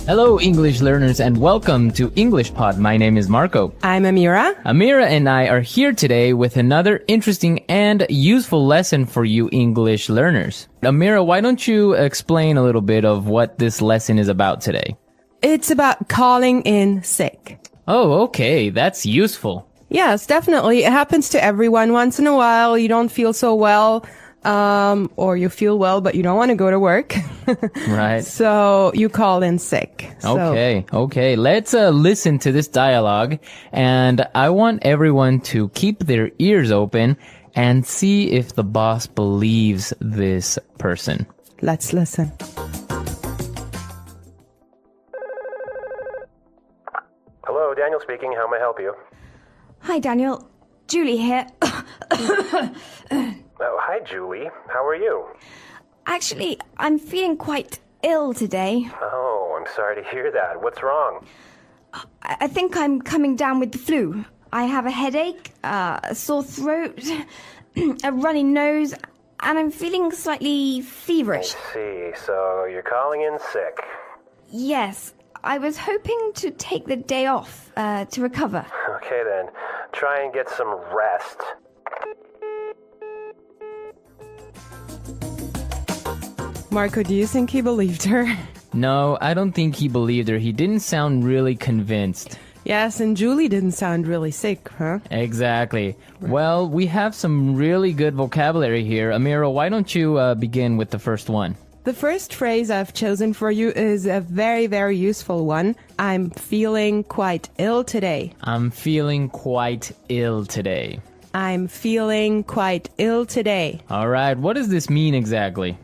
Hello, English learners, and welcome to English Pod. My name is Marco. I'm Amira. Amira and I are here today with another interesting and useful lesson for you English learners. Amira, why don't you explain a little bit of what this lesson is about today? It's about calling in sick. Oh, okay. That's useful. Yes, definitely. It happens to everyone. Once in a while, you don't feel so well, or you feel well, but you don't want to go to work. Right. So you call in sick. Okay. Let's listen to this dialogue, and I want everyone to keep their ears open and see if the boss believes this person. Let's listen. Hello, Daniel speaking. How may I help you? Hi, Daniel. Julie here. Oh, hi, Julie. How are you? Actually, I'm feeling quite ill today. Oh, I'm sorry to hear that. What's wrong? I think I'm coming down with the flu. I have a headache, a sore throat, a runny nose, and I'm feeling slightly feverish. I see. So you're calling in sick. Yes, I was hoping to take the day off to recover. Okay, then. Try and get some rest. Marco, do you think he believed her? No, I don't think he believed her. He didn't sound really convinced. Yes, and Julie didn't sound really sick, huh? Exactly. Well, we have some really good vocabulary here. Amira, why don't you begin with the first one? The first phrase I've chosen for you is a very, very useful one. I'm feeling quite ill today. I'm feeling quite ill today. I'm feeling quite ill today. All right, what does this mean exactly?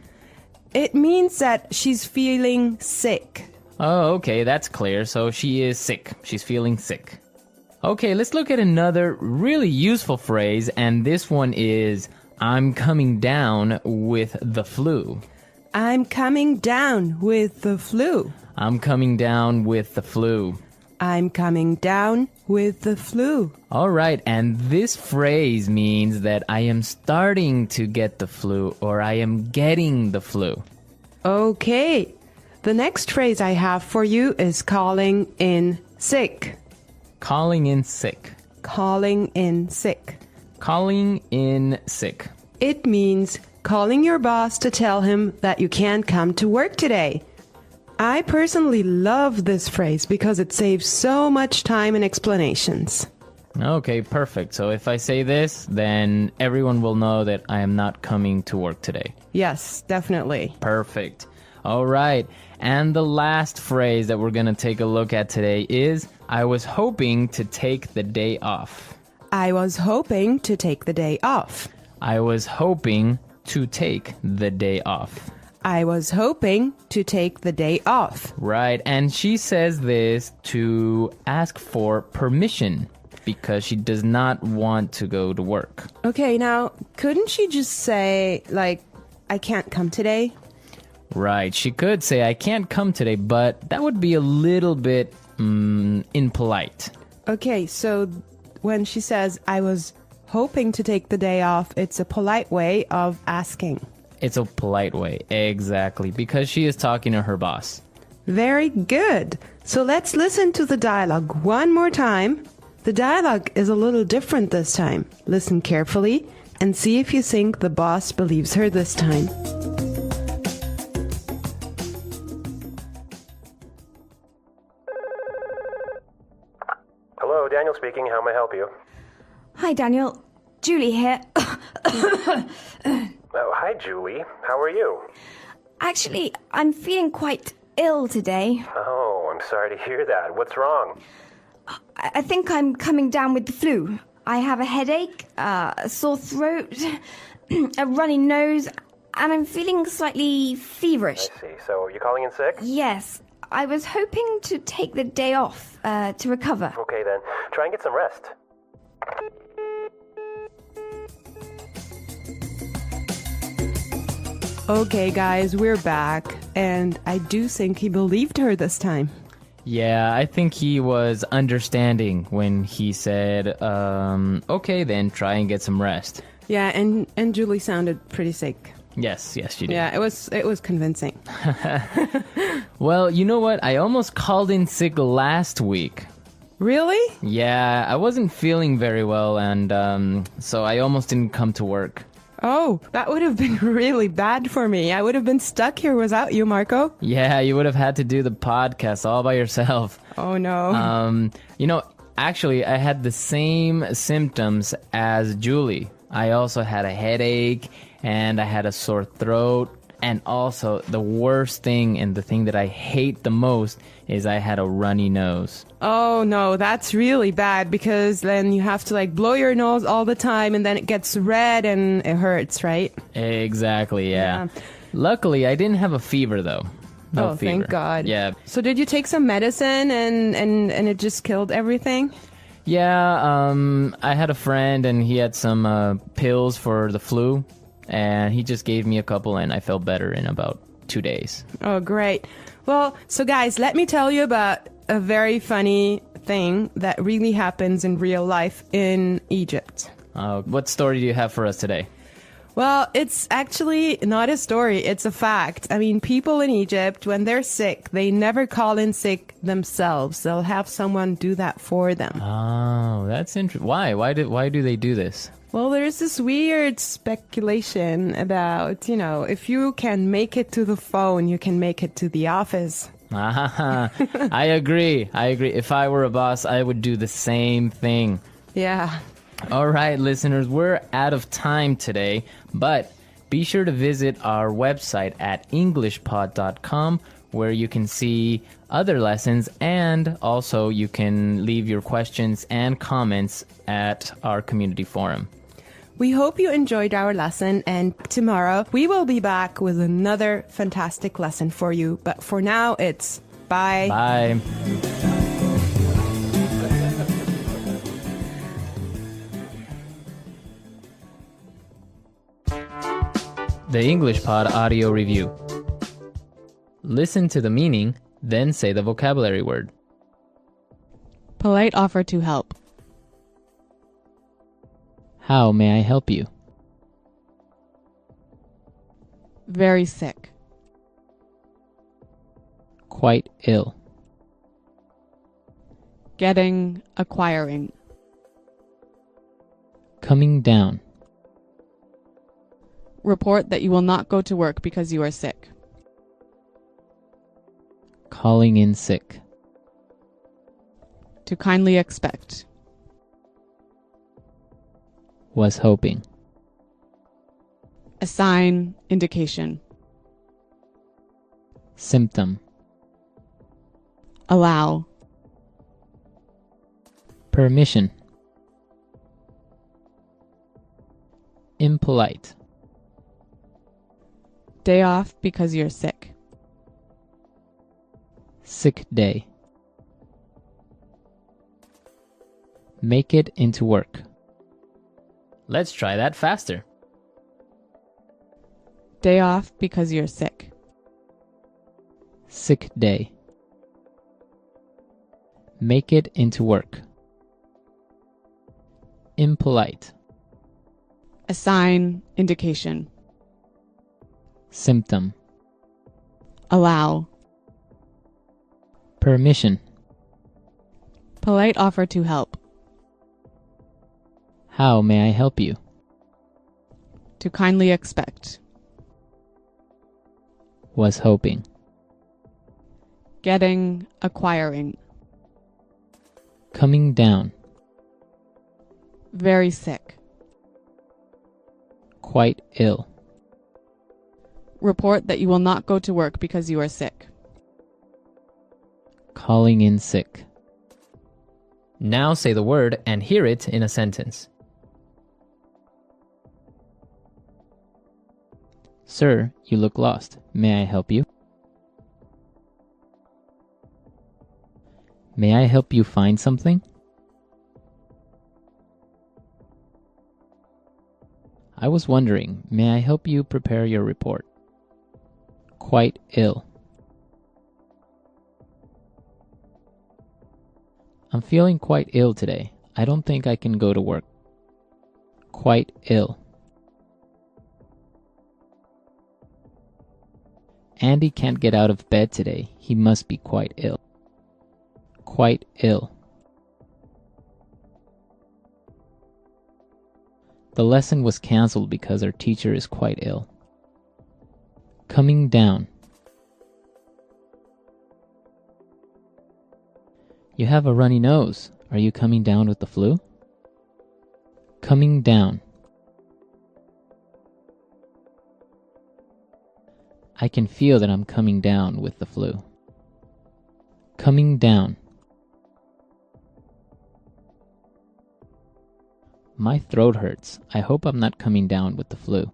It means that she's feeling sick. Oh, okay, that's clear. So she is sick. She's feeling sick. Okay, let's look at another really useful phrase, and this one is, I'm coming down with the flu. I'm coming down with the flu. I'm coming down with the flu. I'm coming down with the flu. All right, and this phrase means that I am starting to get the flu or I am getting the flu. Okay. The next phrase I have for you is calling in sick. Calling in sick. Calling in sick. Calling in sick. It means calling your boss to tell him that you can't come to work today. I personally love this phrase because it saves so much time and explanations. Okay, perfect. So if I say this, then everyone will know that I am not coming to work today. Yes, definitely. Perfect. All right. And the last phrase that we're going to take a look at today is, I was hoping to take the day off. I was hoping to take the day off. I was hoping to take the day off. I was hoping to take the day off. Right, and she says this to ask for permission because she does not want to go to work. Okay, now, couldn't she just say, like, I can't come today? Right, she could say, I can't come today, but that would be a little bit impolite. Okay, so when she says, I was hoping to take the day off, it's a polite way of asking. It's a polite way, exactly, because she is talking to her boss. Very good. So let's listen to the dialogue one more time. The dialogue is a little different this time. Listen carefully and see if you think the boss believes her this time. Hello, Daniel speaking. How may I help you? Hi, Daniel. Julie here. Oh, hi, Julie. How are you? Actually, I'm feeling quite ill today. Oh, I'm sorry to hear that. What's wrong? I think I'm coming down with the flu. I have a headache, a sore throat, a runny nose, and I'm feeling slightly feverish. I see. So you're calling in sick? Yes, I was hoping to take the day off to recover. Okay, then. Try and get some rest. Okay, guys, we're back, and I do think he believed her this time. Yeah, I think he was understanding when he said, okay, then try and get some rest. Yeah, and Julie sounded pretty sick. Yes, you did. Yeah, it was convincing. Well, you know what? I almost called in sick last week. Really? Yeah, I wasn't feeling very well, and so I almost didn't come to work. Oh, that would have been really bad for me. I would have been stuck here without you, Marco. Yeah, you would have had to do the podcast all by yourself. Oh, no. Actually, I had the same symptoms as Julie. I also had a headache, and I had a sore throat, and also the worst thing and the thing that I hate the most is I had a runny nose. Oh, no, that's really bad because then you have to like blow your nose all the time and then it gets red and it hurts, right? Exactly, yeah. Luckily, I didn't have a fever, though. No fever. Thank God. Yeah. So did you take some medicine and it just killed everything? Yeah, I had a friend and he had some pills for the flu, and he just gave me a couple and I felt better in about 2 days. Oh, great. Well, so guys, let me tell you about a very funny thing that really happens in real life in Egypt. What story do you have for us today? Well, it's actually not a story, it's a fact. I mean, people in Egypt, when they're sick, they never call in sick themselves. They'll have someone do that for them. Oh, that's interesting. Why? Why do they do this? Well, there's this weird speculation about, if you can make it to the phone, you can make it to the office. I agree. If I were a boss, I would do the same thing. Yeah. All right, listeners, we're out of time today, but be sure to visit our website at englishpod.com, where you can see other lessons, and also you can leave your questions and comments at our community forum. We hope you enjoyed our lesson, and tomorrow we will be back with another fantastic lesson for you. But for now, it's bye. Bye. The English Pod Audio Review. Listen to the meaning, then say the vocabulary word. Polite offer to help. How may I help you? Very sick. Quite ill. Getting, acquiring. Coming down. Report that you will not go to work because you are sick. Calling in sick. To kindly expect. Was hoping. A sign, indication. Symptom. Allow. Permission. Impolite. Day off because you're sick. Sick day. Make it into work. Let's try that faster. Day off because you're sick. Sick day. Make it into work. Impolite. A sign, indication. Symptom. Allow. Permission. Polite offer to help. How may I help you? To kindly expect. Was hoping. Getting, acquiring. Coming down. Very sick. Quite ill. Report that you will not go to work because you are sick. Calling in sick. Now say the word and hear it in a sentence. Sir, you look lost. May I help you? May I help you find something? I was wondering, may I help you prepare your report? Quite ill. I'm feeling quite ill today. I don't think I can go to work. Quite ill. Andy can't get out of bed today. He must be quite ill. Quite ill. The lesson was cancelled because our teacher is quite ill. Coming down. You have a runny nose. Are you coming down with the flu? Coming down. I can feel that I'm coming down with the flu. Coming down. My throat hurts. I hope I'm not coming down with the flu.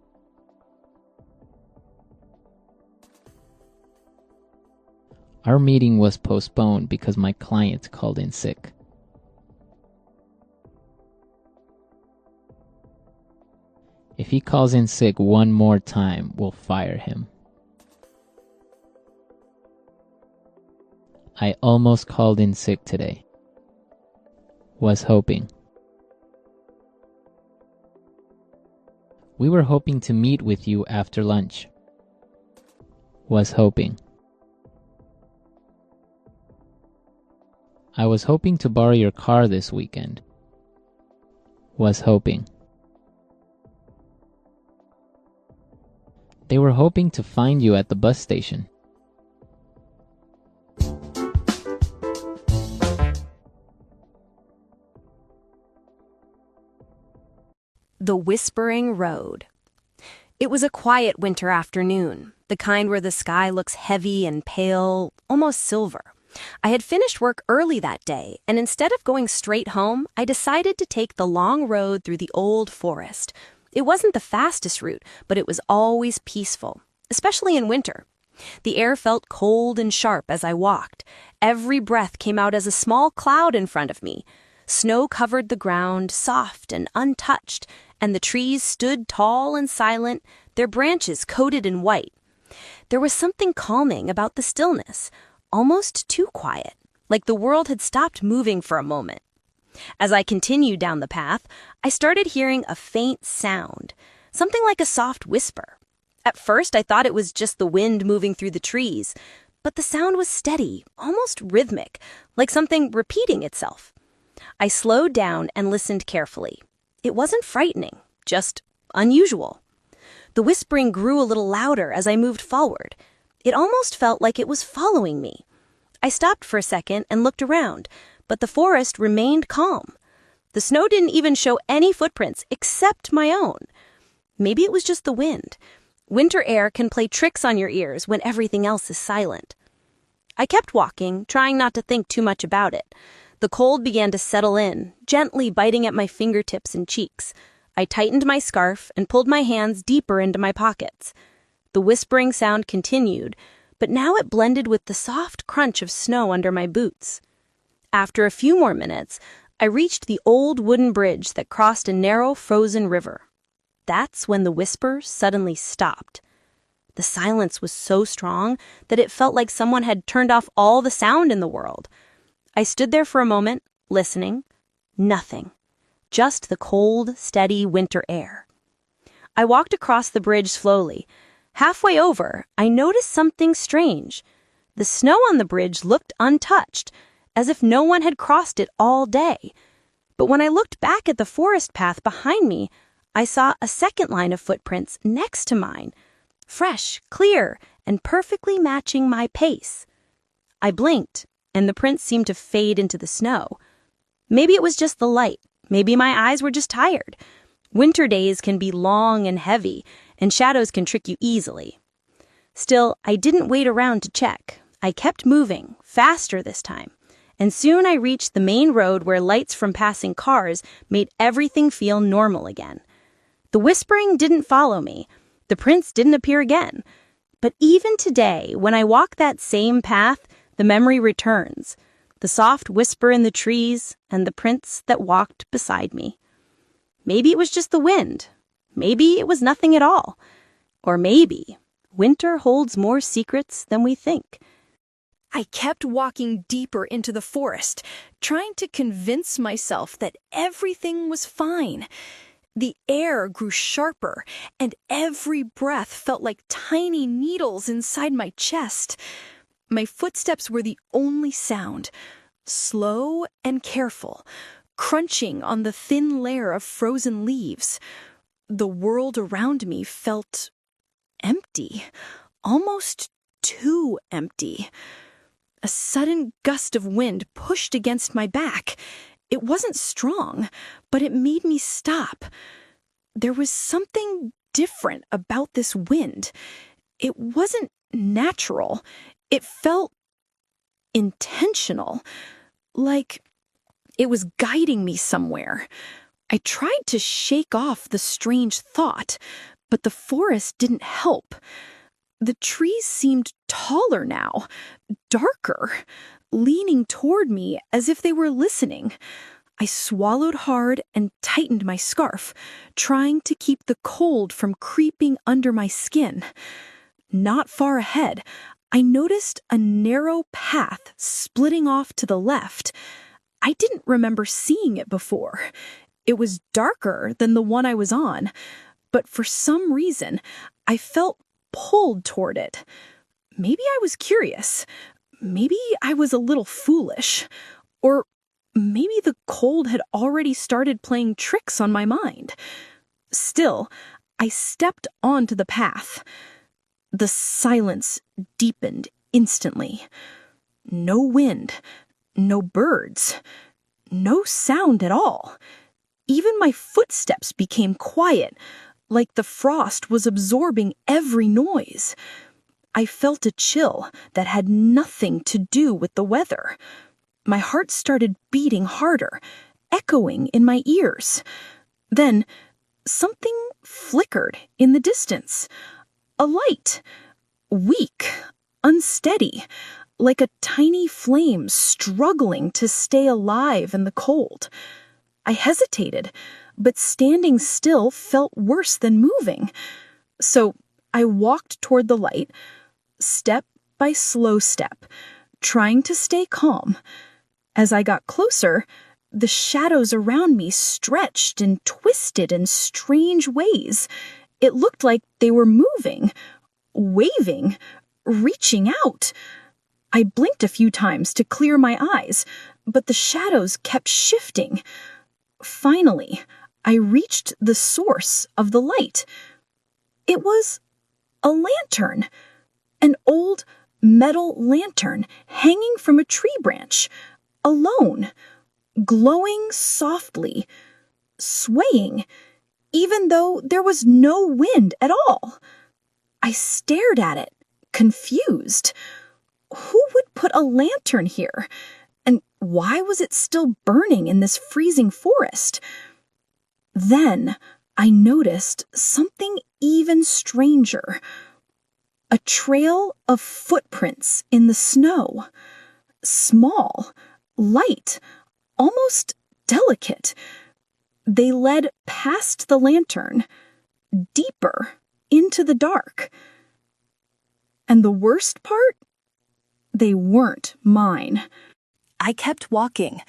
Our meeting was postponed because my client called in sick. If he calls in sick one more time, we'll fire him. I almost called in sick today. Was hoping. We were hoping to meet with you after lunch. Was hoping. I was hoping to borrow your car this weekend. Was hoping. They were hoping to find you at the bus station. The Whispering Road. It was a quiet winter afternoon, the kind where the sky looks heavy and pale, almost silver. I had finished work early that day, and instead of going straight home, I decided to take the long road through the old forest. It wasn't the fastest route, but it was always peaceful, especially in winter. The air felt cold and sharp as I walked. Every breath came out as a small cloud in front of me. Snow covered the ground, soft and untouched, and the trees stood tall and silent, their branches coated in white. There was something calming about the stillness, almost too quiet, like the world had stopped moving for a moment. As I continued down the path, I started hearing a faint sound, something like a soft whisper. At first, I thought it was just the wind moving through the trees, but the sound was steady, almost rhythmic, like something repeating itself. I slowed down and listened carefully. It wasn't frightening, just unusual. The whispering grew a little louder as I moved forward. It almost felt like it was following me. I stopped for a second and looked around, but the forest remained calm. The snow didn't even show any footprints except my own. Maybe it was just the wind. Winter air can play tricks on your ears when everything else is silent. I kept walking, trying not to think too much about it. The cold began to settle in, gently biting at my fingertips and cheeks. I tightened my scarf and pulled my hands deeper into my pockets. The whispering sound continued, but now it blended with the soft crunch of snow under my boots. After a few more minutes, I reached the old wooden bridge that crossed a narrow frozen river. That's when the whisper suddenly stopped. The silence was so strong that it felt like someone had turned off all the sound in the world. I stood there for a moment, listening. Nothing. Just the cold, steady winter air. I walked across the bridge slowly. Halfway over, I noticed something strange. The snow on the bridge looked untouched, as if no one had crossed it all day. But when I looked back at the forest path behind me, I saw a second line of footprints next to mine, fresh, clear, and perfectly matching my pace. I blinked, and the prints seemed to fade into the snow. Maybe it was just the light. Maybe my eyes were just tired. Winter days can be long and heavy, and shadows can trick you easily. Still, I didn't wait around to check. I kept moving, faster this time, and soon I reached the main road where lights from passing cars made everything feel normal again. The whispering didn't follow me. The prints didn't appear again. But even today, when I walk that same path, the memory returns. The soft whisper in the trees and the prints that walked beside me. Maybe it was just the wind. Maybe it was nothing at all. Or maybe winter holds more secrets than we think. I kept walking deeper into the forest, trying to convince myself that everything was fine. The air grew sharper, and every breath felt like tiny needles inside my chest. My footsteps were the only sound, slow and careful, crunching on the thin layer of frozen leaves. The world around me felt empty, almost too empty. A sudden gust of wind pushed against my back. It wasn't strong, but it made me stop. There was something different about this wind. It wasn't natural. It felt intentional, like it was guiding me somewhere. I tried to shake off the strange thought, but the forest didn't help. The trees seemed taller now, darker, leaning toward me as if they were listening. I swallowed hard and tightened my scarf, trying to keep the cold from creeping under my skin. Not far ahead, I noticed a narrow path splitting off to the left. I didn't remember seeing it before. It was darker than the one I was on, but for some reason, I felt pulled toward it. Maybe I was curious. Maybe I was a little foolish. Or maybe the cold had already started playing tricks on my mind. Still, I stepped onto the path. The silence deepened instantly. No wind, no birds, no sound at all. Even my footsteps became quiet, like the frost was absorbing every noise. I felt a chill that had nothing to do with the weather. My heart started beating harder, echoing in my ears. Then, something flickered in the distance. A light, weak, unsteady, like a tiny flame struggling to stay alive in the cold. I hesitated, but standing still felt worse than moving. So I walked toward the light, step by slow step, trying to stay calm. As I got closer, the shadows around me stretched and twisted in strange ways. It looked like they were moving, waving, reaching out. I blinked a few times to clear my eyes, but the shadows kept shifting. Finally, I reached the source of the light. It was a lantern, an old metal lantern hanging from a tree branch, alone, glowing softly, swaying, even though there was no wind at all. I stared at it, confused. Who would put a lantern here? And why was it still burning in this freezing forest? Then I noticed something even stranger. A trail of footprints in the snow. Small, light, almost delicate. They led past the lantern, deeper into the dark. And the worst part? They weren't mine. I kept walking,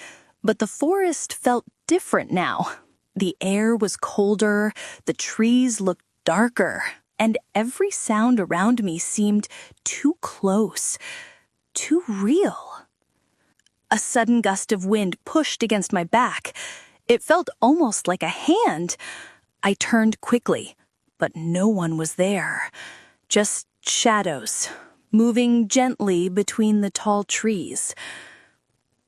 but the forest felt different now. The air was colder, the trees looked darker, and every sound around me seemed too close, too real. A sudden gust of wind pushed against my back. It felt almost like a hand. I turned quickly, but no one was there. Just shadows, moving gently between the tall trees.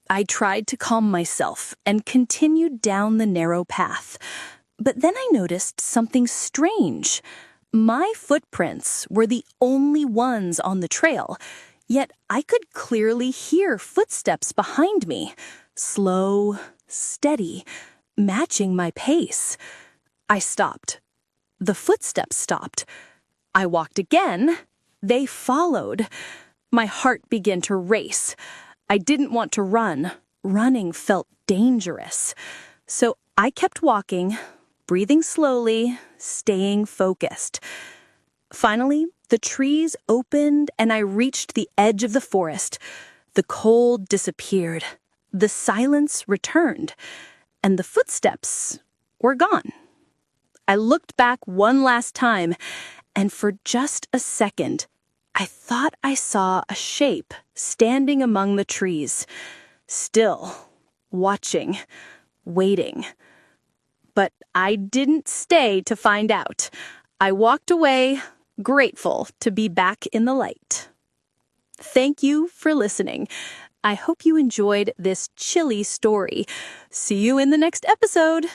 I tried to calm myself and continued down the narrow path. But then I noticed something strange. My footprints were the only ones on the trail, yet I could clearly hear footsteps behind me, slow, steady, matching my pace. I stopped. The footsteps stopped. I walked again. They followed. My heart began to race. I didn't want to run. Running felt dangerous. So I kept walking, breathing slowly, staying focused. Finally, the trees opened and I reached the edge of the forest. The cold disappeared. The silence returned. And the footsteps were gone. I looked back one last time, and for just a second, I thought I saw a shape standing among the trees, still, watching, waiting. But I didn't stay to find out. I walked away, grateful to be back in the light. Thank you for listening. I hope you enjoyed this chilly story. See you in the next episode,